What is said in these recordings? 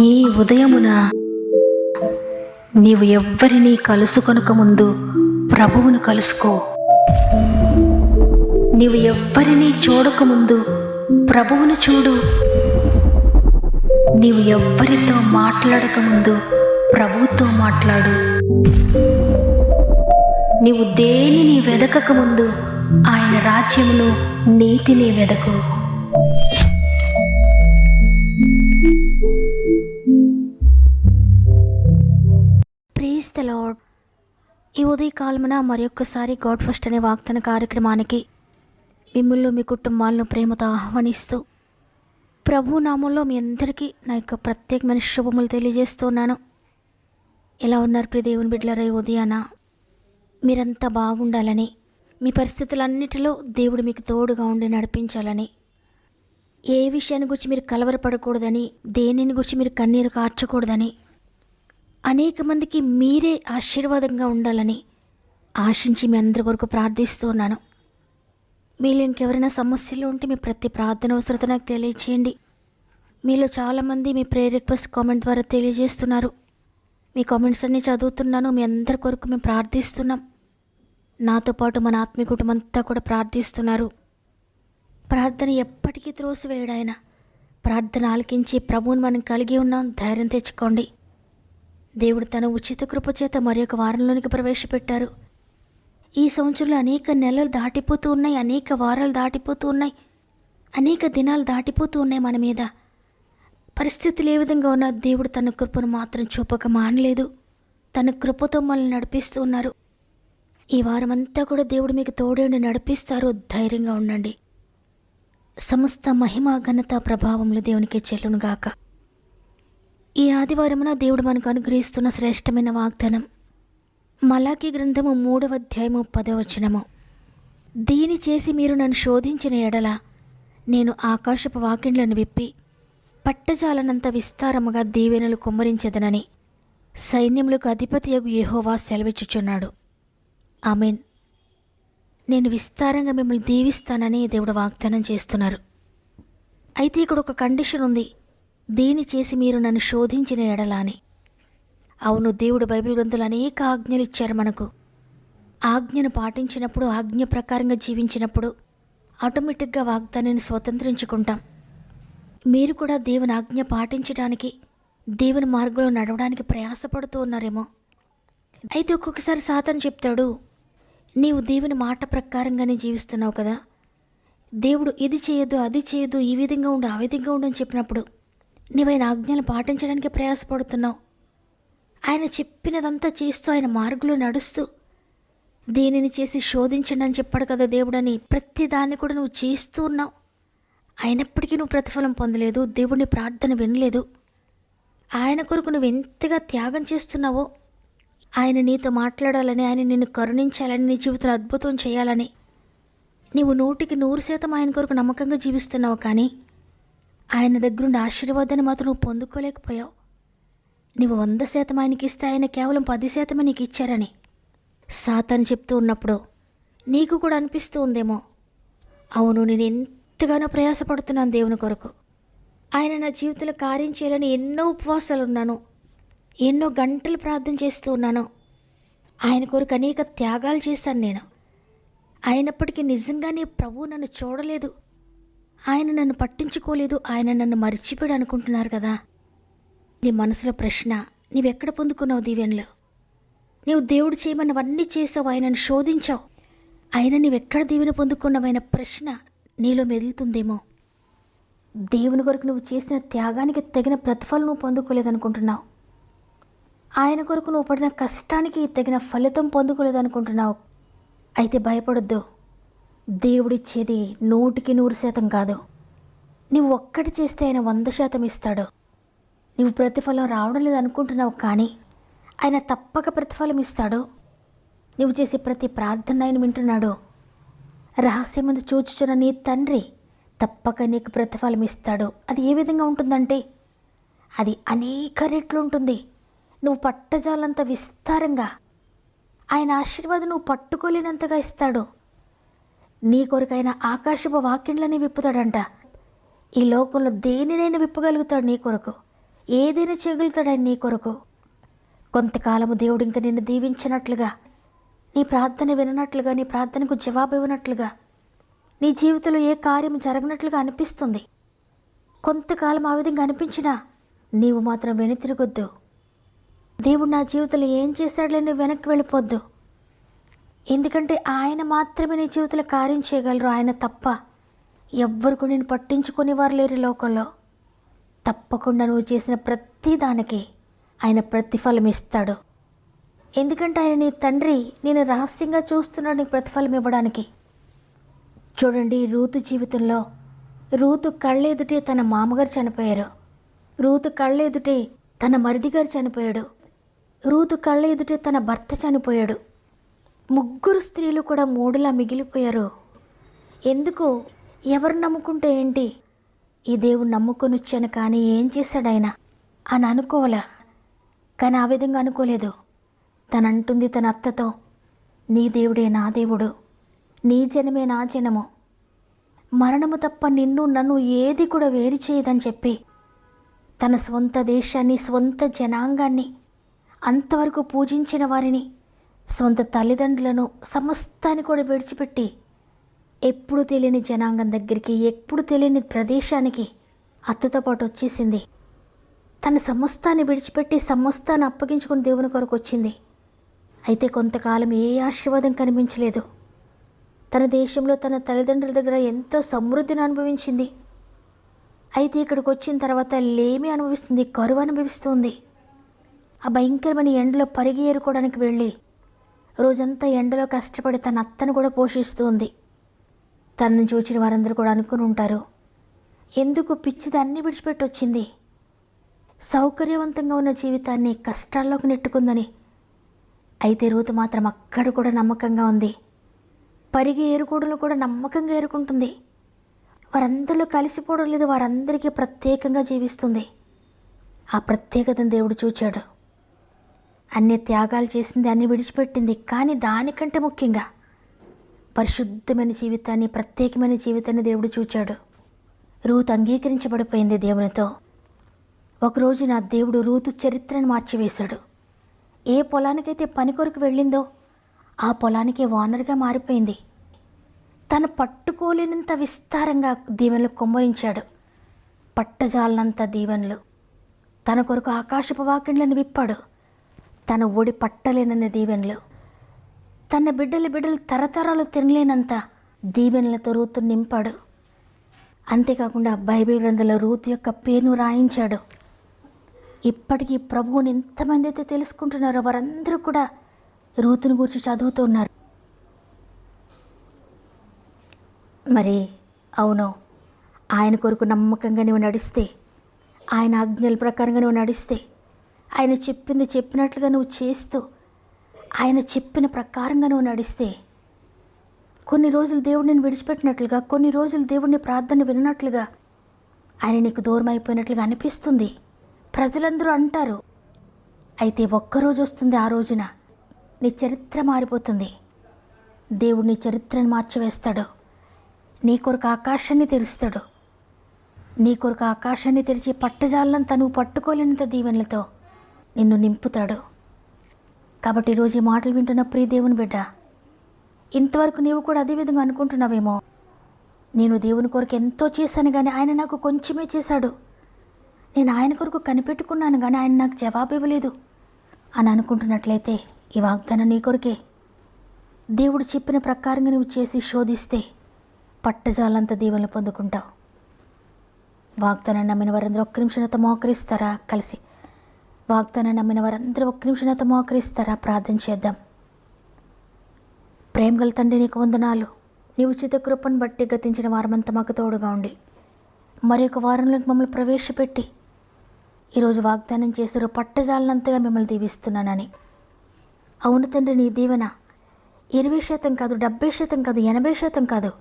ఈ ఉదయమున నీవు ఎవ్వరినీ కలుసుకొనక ముందు ప్రభువును కలుసుకో. నీవు ఎవ్వరినీ చూడకముందు ప్రభువును చూడు. నీవు ఎవ్వరితో మాట్లాడకముందు ప్రభువుతో మాట్లాడు. నీవు దేనిని వెదకకముందు ఆయన రాజ్యమును నీతిని వెదకు. Praise the lord. ఈ ఉదయకాలమున మరొక్కసారి గాడ్ ఫస్ట్ అనే వాగ్దాన కార్యక్రమానికి మిమ్మల్ని మీ కుటుంబాలను ప్రేమతో ఆహ్వానిస్తూ ప్రభు నామంలో మీ అందరికీ నా యొక్క ప్రత్యేకమైన శుభములు తెలియజేస్తున్నాను. ఎలా ఉన్నారు ప్రియ దేవుని బిడ్డలారా? ఉదయాన మీరంతా బాగుండాలని, మీ పరిస్థితులన్నిటిలో దేవుడు మీకు తోడుగా ఉండి నడిపించాలని, ఏ విషయాన్ని గురించి మీరు కలవరపడకూడదని, దేనిని గురించి మీరు కన్నీరు కార్చకూడదని, అనేక మందికి మీరే ఆశీర్వాదంగా ఉండాలని ఆశించి మీ అందరి కొరకు ప్రార్థిస్తున్నాను. మీలో ఇంకెవరైనా సమస్యలు ఉంటే మీ ప్రతి ప్రార్థన అవసరత నాకు తెలియచేయండి. మీలో చాలామంది మీ ప్రేయర్ రిక్వెస్ట్ కామెంట్ ద్వారా తెలియజేస్తున్నారు. మీ కామెంట్స్ అన్నీ చదువుతున్నాను. మీ అందరి కొరకు మేము ప్రార్థిస్తున్నాం. నాతో పాటు మన ఆత్మీయ కుటుంబం అంతా కూడా ప్రార్థిస్తున్నారు. ప్రార్థన ఎప్పటికీ త్రోసివేయడాయన. ప్రార్థన ఆలకించి ప్రభువుని మనం కలిగి ఉన్నాం. ధైర్యం తెచ్చుకోండి. దేవుడు తన ఉచిత కృప చేత మరి ఒక వారంలోనికి ప్రవేశపెట్టారు. ఈ సంవత్సరంలో అనేక నెలలు దాటిపోతూ ఉన్నాయి, అనేక వారాలు దాటిపోతూ ఉన్నాయి, అనేక దినాలు దాటిపోతూ ఉన్నాయి. మన మీద పరిస్థితులు ఏ విధంగా ఉన్నా దేవుడు తన కృపను మాత్రం చూపక మానలేదు. తన కృపతో మనల్ని నడిపిస్తూ ఉన్నారు. ఈ వారమంతా కూడా దేవుడు మీకు తోడేండి నడిపిస్తారు. ధైర్యంగా ఉండండి. సమస్త మహిమ ఘనత ప్రభావములు దేవునికి చెల్లునుగాక. ఈ ఆదివారమున దేవుడు మనకు అనుగ్రహిస్తున్న శ్రేష్టమైన వాగ్దానం మలాకీ గ్రంథము 3వ అధ్యాయము 10వ వచనము. దీని చేసి మీరు నన్ను శోధించిన ఎడల నేను ఆకాశపు వాకిండ్లను విప్పి పట్టజాలనంత విస్తారముగా దీవెనలు కుమ్మరించెదనని సైన్యములకు అధిపతియగు యెహోవా సెలవిచ్చుచున్నాడు. ఆమేన్. నేను విస్తారంగా మిమ్మల్ని దీవిస్తానని దేవుడు వాగ్దానం చేస్తున్నారు. అయితే ఇక్కడ ఒక కండిషన్ ఉంది. దీని చేసి మీరు నన్ను శోధించిన ఎడల అని. అవును, దేవుడు బైబిల్ గ్రంథంలో అనేక ఆజ్ఞలు ఇచ్చారు మనకు. ఆజ్ఞను పాటించినప్పుడు, ఆజ్ఞ ప్రకారంగా జీవించినప్పుడు ఆటోమేటిక్గా వాగ్దానాన్ని స్వతంత్రించుకుంటాం. మీరు కూడా దేవుని ఆజ్ఞ పాటించడానికి, దేవుని మార్గంలో నడవడానికి ప్రయాసపడుతూ ఉన్నారేమో. అయితే ఒక్కొక్కసారి సాతాను చెప్తాడు, నీవు దేవుని మాట ప్రకారంగానే జీవిస్తున్నావు కదా, దేవుడు ఇది చేయొద్దు, అది చేయొద్దు, ఈ విధంగా ఉండు, ఆ విధంగా ఉండు అని చెప్పినప్పుడు నీవైన ఆజ్ఞలు పాటించడానికి ప్రయాసపడుతున్నావు. ఆయన చెప్పినదంతా చేస్తూ, ఆయన మార్గంలో నడుస్తూ, దీనిని చేసి శోధించండి అని చెప్పాడు కదా దేవుడని ప్రతి దాన్ని కూడా నువ్వు చేస్తూ ఉన్నావు. అయినప్పటికీ నువ్వు ప్రతిఫలం పొందలేదు. దేవుడిని ప్రార్థన వినలేదు. ఆయన కొరకు నువ్వు ఎంతగా త్యాగం చేస్తున్నావో, ఆయన నీతో మాట్లాడాలని, ఆయన నిన్ను కరుణించాలని, నీ జీవితంలో అద్భుతం చేయాలని నీవు 100% ఆయన కొరకు నమ్మకంగా జీవిస్తున్నావు. కానీ ఆయన దగ్గరుండి ఆశీర్వాదాన్ని మాత్రం నువ్వు పొందుకోలేకపోయావు. నువ్వు 100% ఆయనకి ఇస్తే ఆయన కేవలం 10% నీకు ఇచ్చారని సాతాను చెప్తూ ఉన్నప్పుడు నీకు కూడా అనిపిస్తూ ఉందేమో, అవును, నేను ఎంతగానో ప్రయాసపడుతున్నాను దేవుని కొరకు. ఆయన నా జీవితంలో కార్యం చేయాలని ఎన్నో ఉపవాసాలు ఉన్నాను, ఎన్నో గంటలు ప్రార్థన చేస్తూ ఉన్నాను, ఆయన కొరకు అనేక త్యాగాలు చేశాను నేను. అయినప్పటికీ నిజంగానే ప్రభువు నన్ను చూడలేదు, ఆయన నన్ను పట్టించుకోలేదు, ఆయన నన్ను మర్చిపోయాడు అనుకుంటున్నారు కదా. నీ మనసులో ప్రశ్న, నీవెక్కడ పొందుకున్నావు దీవెనలు? నీవు దేవుడు చేయమన్నవన్నీ చేసావు, ఆయనను శోధించావు, ఆయన నీవెక్కడ దీవెన పొందుకున్నావైన ప్రశ్న నీలో మెదులుతుందేమో. దేవుని కొరకు నువ్వు చేసిన త్యాగానికి తగిన ప్రతిఫలం నువ్వు పొందుకోలేదనుకుంటున్నావు. ఆయన కొరకు నువ్వు పడిన కష్టానికి తగిన ఫలితం పొందుకోలేదనుకుంటున్నావు. అయితే భయపడొద్దు. దేవుడిచ్చేది 100% కాదు. నువ్వు ఒక్కటి చేస్తే ఆయన 100% ఇస్తాడు. నువ్వు ప్రతిఫలం రావడం లేదనుకుంటున్నావు, కానీ ఆయన తప్పక ప్రతిఫలం ఇస్తాడు. నువ్వు చేసే ప్రతి ప్రార్థన ఆయన వింటున్నాడు. రహస్యమందు చూచుచున్న నీ తండ్రి తప్పక నీకు ప్రతిఫలం ఇస్తాడు. అది ఏ విధంగా ఉంటుందంటే అది అనేక రెట్లు ఉంటుంది. నువ్వు పట్టజాలంత విస్తారంగా ఆయన ఆశీర్వాదం నువ్వు పట్టుకోలేనంతగా ఇస్తాడు. నీ కొరకైన ఆకాశపు వాకిండ్లని విప్పుతాడంట. ఈ లోకంలో దేనినైనా విప్పగలుగుతాడు నీ కొరకు, ఏదైనా చేయగలుగుతాడు ఆయన నీ కొరకు. కొంతకాలము దేవుడు ఇంక నిన్ను దీవించినట్లుగా, నీ ప్రార్థన విననట్లుగా, నీ ప్రార్థనకు జవాబు ఇవ్వనట్లుగా, నీ జీవితంలో ఏ కార్యం జరగనట్లుగా అనిపిస్తుంది. కొంతకాలం ఆ విధంగా అనిపించినా నీవు మాత్రం వెనుతిరగొద్దు. దేవుడు నా జీవితంలో ఏం చేశాడులే నువ్వు వెనక్కి వెళ్ళిపోద్దు. ఎందుకంటే ఆయన మాత్రమే నీ జీవితంలో కార్యం చేయగలరు. ఆయన తప్ప ఎవ్వరికి నేను పట్టించుకునేవారు లేరు లోకంలో. తప్పకుండా నువ్వు చేసిన ప్రతి దానికి ఆయన ప్రతిఫలం ఇస్తాడు. ఎందుకంటే ఆయన నీ తండ్రి, నేను రహస్యంగా చూస్తున్నాడు నీకు ప్రతిఫలం ఇవ్వడానికి. చూడండి, రూతు జీవితంలో రూతు కళ్ళెదుటే తన మామగారు చనిపోయారు, రూతు కళ్ళెదుటే తన మరిదిగారు చనిపోయాడు, రూతు కళ్ళెదుటే తన భర్త చనిపోయాడు. ముగ్గురు స్త్రీలు కూడా మూడులా మిగిలిపోయారు. ఎందుకు? ఎవరు నమ్ముకుంటే ఏంటి, ఈ దేవుడు నమ్ముకొని వచ్చాను కానీ ఏం చేశాడు ఆయన అని అనుకోవాలా. కానీ ఆ విధంగా అనుకోలేదు. తనంటుంది తన అత్తతో, నీ దేవుడే నా దేవుడు, నీ జనమే నా జనము, మరణము తప్ప నిన్ను నన్ను ఏది కూడా వేరు చేయదని చెప్పి తన స్వంత దేశాన్ని, స్వంత జనాంగాన్ని, అంతవరకు పూజించిన వారిని, స్వంత తల్లిదండ్రులను, సమస్తాన్ని కూడా విడిచిపెట్టి ఎప్పుడు తెలియని జనాంగం దగ్గరికి, ఎప్పుడు తెలియని ప్రదేశానికి అత్తతో పాటు వచ్చేసింది. తన సమస్తాన్ని విడిచిపెట్టి సమస్తాన్ని అప్పగించుకుని దేవుని కొరకు వచ్చింది. అయితే కొంతకాలం ఏ ఆశీర్వాదం కనిపించలేదు. తన దేశంలో తన తల్లిదండ్రుల దగ్గర ఎంతో సమృద్ధిని అనుభవించింది. అయితే ఇక్కడికి వచ్చిన తర్వాత లేమి అనుభవిస్తుంది, కరువు అనుభవిస్తుంది. ఆ భయంకరమైన ఎండలో పరిగి ఏరుకోవడానికి వెళ్ళి రోజంతా ఎండలో కష్టపడి తన అత్తను కూడా పోషిస్తూ ఉంది. తనను చూచిన వారందరూ కూడా అనుకుని ఉంటారు, ఎందుకు పిచ్చిదాన్ని విడిచిపెట్టి వచ్చింది, సౌకర్యవంతంగా ఉన్న జీవితాన్ని కష్టాల్లోకి నెట్టుకుందని. అయితే రూతు మాత్రం అక్కడ కూడా నమ్మకంగా ఉంది. పరిగి ఏరుకోవడంలో కూడా నమ్మకంగా ఏరుకుంటుంది. వారందరిలో కలిసిపోవడం లేదు, వారందరికీ ప్రత్యేకంగా జీవిస్తుంది. ఆ ప్రత్యేకతను దేవుడు చూచాడు. అన్ని త్యాగాలు చేసింది, అన్ని విడిచిపెట్టింది. కానీ దానికంటే ముఖ్యంగా పరిశుద్ధమైన జీవితాన్ని, ప్రత్యేకమైన జీవితాన్ని దేవుడు చూచాడు. రూతు అంగీకరించబడిపోయింది దేవునితో. ఒకరోజు నా దేవుడు రూతు చరిత్రను మార్చివేశాడు. ఏ పొలానికైతే పని కొరకు వెళ్ళిందో ఆ పొలానికి ఓనర్గా మారిపోయింది. తను పట్టుకోలేనంత విస్తారంగా దీవెనలు కొమ్మరించాడు. పట్టజాలనంత దీవెనలు. తన కొరకు ఆకాశపు వాకిండ్లను విప్పాడు. తన ఒడి పట్టలేనన్న దీవెనలు. తన బిడ్డలు తరతరాలు తినలేనంత దీవెనలతో రూతు నింపాడు. అంతేకాకుండా బైబిల్ గ్రంథంలో రూతు యొక్క పేరును రాయించాడు. ఇప్పటికీ ప్రభువుని ఎంతమంది అయితే తెలుసుకుంటున్నారో వారందరూ కూడా రూతుని గురించి చదువుతూ ఉన్నారు. మరి అవును, ఆయన కొరకు నమ్మకంగా నువ్వు నడిస్తే, ఆయన ఆజ్ఞల ప్రకారంగా నువ్వు నడిస్తే, ఆయన చెప్పింది చెప్పినట్లుగా నువ్వు చేస్తూ, ఆయన చెప్పిన ప్రకారంగా నువ్వు నడిస్తే, కొన్ని రోజులు దేవుడిని విడిచిపెట్టినట్లుగా, కొన్ని రోజులు దేవుడిని ప్రార్థన విననట్లుగా, ఆయన నీకు దూరం అయిపోయినట్లుగా అనిపిస్తుంది. ప్రజలందరూ అంటారు. అయితే ఒక్కరోజు వస్తుంది, ఆ రోజున నీ చరిత్ర మారిపోతుంది. దేవుడు నీ చరిత్రను మార్చివేస్తాడు. నీ కొరకు ఆకాశాన్ని తెరుస్తాడు. నీ కొరకు ఆకాశాన్ని తెరిచి పట్టజాలంతా నువ్వు పట్టుకోలేనంత దీవెనలతో నిన్ను నింపుతాడు. కాబట్టి ఈరోజు ఈ మాటలు వింటున్న ప్రియ దేవుని బిడ్డ, ఇంతవరకు నీవు కూడా అదే విధంగా అనుకుంటున్నావేమో, నేను దేవుని కొరకు ఎంతో చేశాను కానీ ఆయన నాకు కొంచెమే చేశాడు, నేను ఆయన కొరకు కనిపెట్టుకున్నాను కానీ ఆయన నాకు జవాబు ఇవ్వలేదు అని అనుకుంటున్నట్లయితే ఈ వాగ్దానం నీ కొరకే. దేవుడు చెప్పిన ప్రకారంగా నువ్వు చేసి శోధిస్తే పట్టజాలంత దీవెనలు పొందుకుంటావు. వాగ్దానం నమ్మిన వారందరూ ఒక్క నిమిషం నాతో మోకరిస్తారా? కలిసి వాగ్దానం నమ్మిన వారందరూ ఒక్క నిమిషం నాతో మోకరిస్తారా? ప్రార్థన చేద్దాం. ప్రేమగల తండ్రి, నీకు వందనాలు. నీ ఉచిత కృపను బట్టి గతించిన వారమంతా మాకు తోడుగా ఉండి మరి ఒక వారంలోకి మమ్మల్ని ప్రవేశపెట్టి ఈరోజు వాగ్దానం చేశారు, పట్టజాలనంతగా మిమ్మల్ని దీవిస్తున్నానని. అవును తండ్రి, నీ దీవెన 20% కాదు, 70% కాదు, 80% కాదు,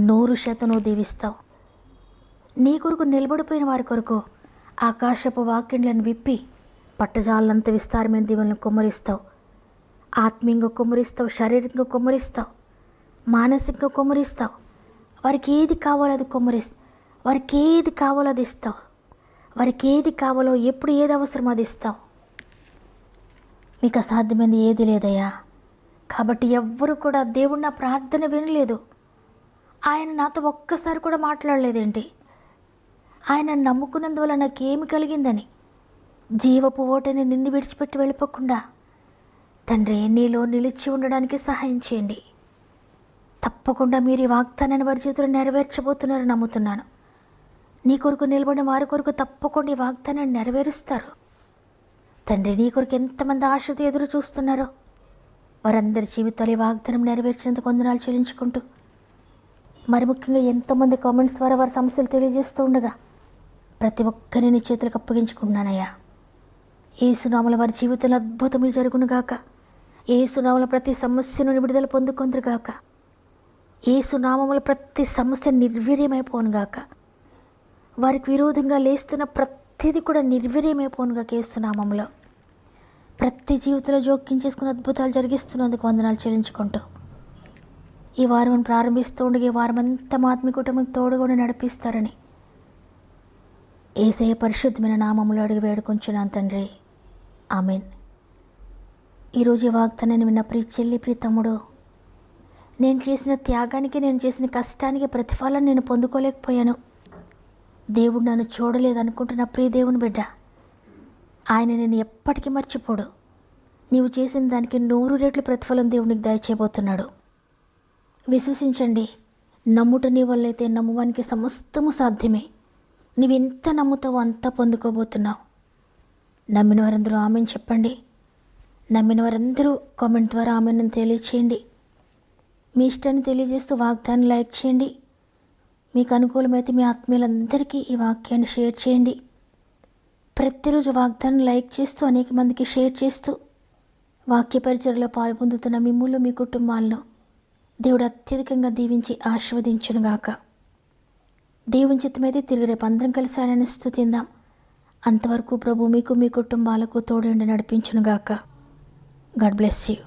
100% నువ్వు దీవిస్తావు. నీ కొరకు నిలబడిపోయిన వారి కొరకు ఆకాశపు వాక్యంలను విప్పి పట్టజాలంత విస్తారమైన దీవెనలను కుమ్మరిస్తావు. ఆత్మీయంగా కుమ్మరిస్తావు, శారీరకంగా కుమ్మరిస్తావు, మానసికంగా కుమ్మరిస్తావు. వారికి ఏది కావాలో అది కుమ్మరిస్తావు. వారికి ఏది కావాలో అది ఇస్తావు. వారికి ఏది కావాలో ఎప్పుడు ఏది అవసరమో అది ఇస్తావు. మీకు అసాధ్యమైంది ఏది లేదయ్యా. కాబట్టి ఎవ్వరు కూడా దేవుడు నా ప్రార్థన వినలేదు, ఆయన నాతో ఒక్కసారి కూడా మాట్లాడలేదేంటి, ఆయన నమ్ముకున్నందువల్ల నాకేమి కలిగిందని జీవపు ఓటని నిన్ను విడిచిపెట్టి వెళ్ళిపోకుండా తండ్రి నీలో నిలిచి ఉండడానికి సహాయం చేయండి. తప్పకుండా మీరు ఈ వాగ్దానాన్ని వారి జీవితంలో నెరవేర్చబోతున్నారని నమ్ముతున్నాను. నీ కొరకు నిలబడిన వారి కొరకు తప్పకుండా ఈ వాగ్దానాన్ని నెరవేరుస్తారు. తండ్రి నీ కొరకు ఎంతమంది ఆశతో ఎదురు చూస్తున్నారో వారందరి జీవితాలు ఈ వాగ్దానం నెరవేర్చినందుకు వందనాలు చెల్లించుకుంటూ, మరి ముఖ్యంగా ఎంతోమంది కామెంట్స్ ద్వారా వారి సమస్యలు తెలియజేస్తూ ఉండగా ప్రతి ఒక్కరిని నీ చేతులకు అప్పగించుకుంటున్నానయ్యా. యేసునామములో వారి జీవితంలో అద్భుతములు జరుగునుగాక. యేసునామములో ప్రతి సమస్య నుండి విడుదల పొందుకొందురుగాక. యేసునామములో ప్రతి సమస్య నిర్వీర్యమైపోనుగాక. వారికి విరోధంగా లేస్తున్న ప్రతిదీ కూడా నిర్వీర్యమైపోనుగాక. యేసునామములో ప్రతి జీవితంలో జోక్యం చేసుకుని అద్భుతాలు జరిగిస్తున్నందుకు వందనాలు చెల్లించుకుంటూ, ఈ వారం ప్రారంభిస్తూ ఉండగా ఈ వారం అంతా మా ఆత్మీయ కుటుంబం తోడుగా నడిపిస్తారని యేసయ్య పరిశుద్ధమైన నామములో అడిగి వేడుకొంచున్నాను తండ్రి, ఆమేన్. ఈరోజు ఈ వాగ్దానాన్ని విన్న ప్రియ చెల్లి, ప్రియ తమ్ముడు, నేను చేసిన త్యాగానికి, నేను చేసిన కష్టానికి ప్రతిఫలం నేను పొందుకోలేకపోయాను, దేవుడు నన్ను చూడలేదనుకుంటున్న ప్రియ దేవుని బిడ్డ, ఆయన నేను ఎప్పటికీ మర్చిపోడు. నీవు చేసిన దానికి 100 రెట్లు ప్రతిఫలం దేవునికి దయచేయబోతున్నాడు. విశ్వసించండి. నమ్ముట నీ వల్లైతే నమ్మువానికి సమస్తము సాధ్యమే. నీవెంత నమ్ముతావో అంతా పొందుకోబోతున్నావు. నమ్మిన వారందరూ ఆమెను చెప్పండి. నమ్మిన వారందరూ కామెంట్ ద్వారా ఆమెను తెలియచేయండి. మీ ఇష్టాన్ని తెలియజేస్తూ వాగ్దాన్ని లైక్ చేయండి. మీకు అనుకూలమైతే మీ ఆత్మీయులందరికీ ఈ వాక్యాన్ని షేర్ చేయండి. ప్రతిరోజు వాగ్దాన్ని లైక్ చేస్తూ అనేక మందికి షేర్ చేస్తూ వాక్య పరిచర్యలో పాల్పొందుతున్న మిమ్ములు, మీ కుటుంబాలను దేవుడు అత్యధికంగా దీవించి ఆశీర్వదించునుగాక. దేవుని చిత్తమైతే తిరిగి రేపు అందరం కలిసి ఆయనను స్తుతిందాం. అంతవరకు ప్రభు మీకు, మీ కుటుంబాలకు తోడుండి నడిపించునుగాక. God bless you.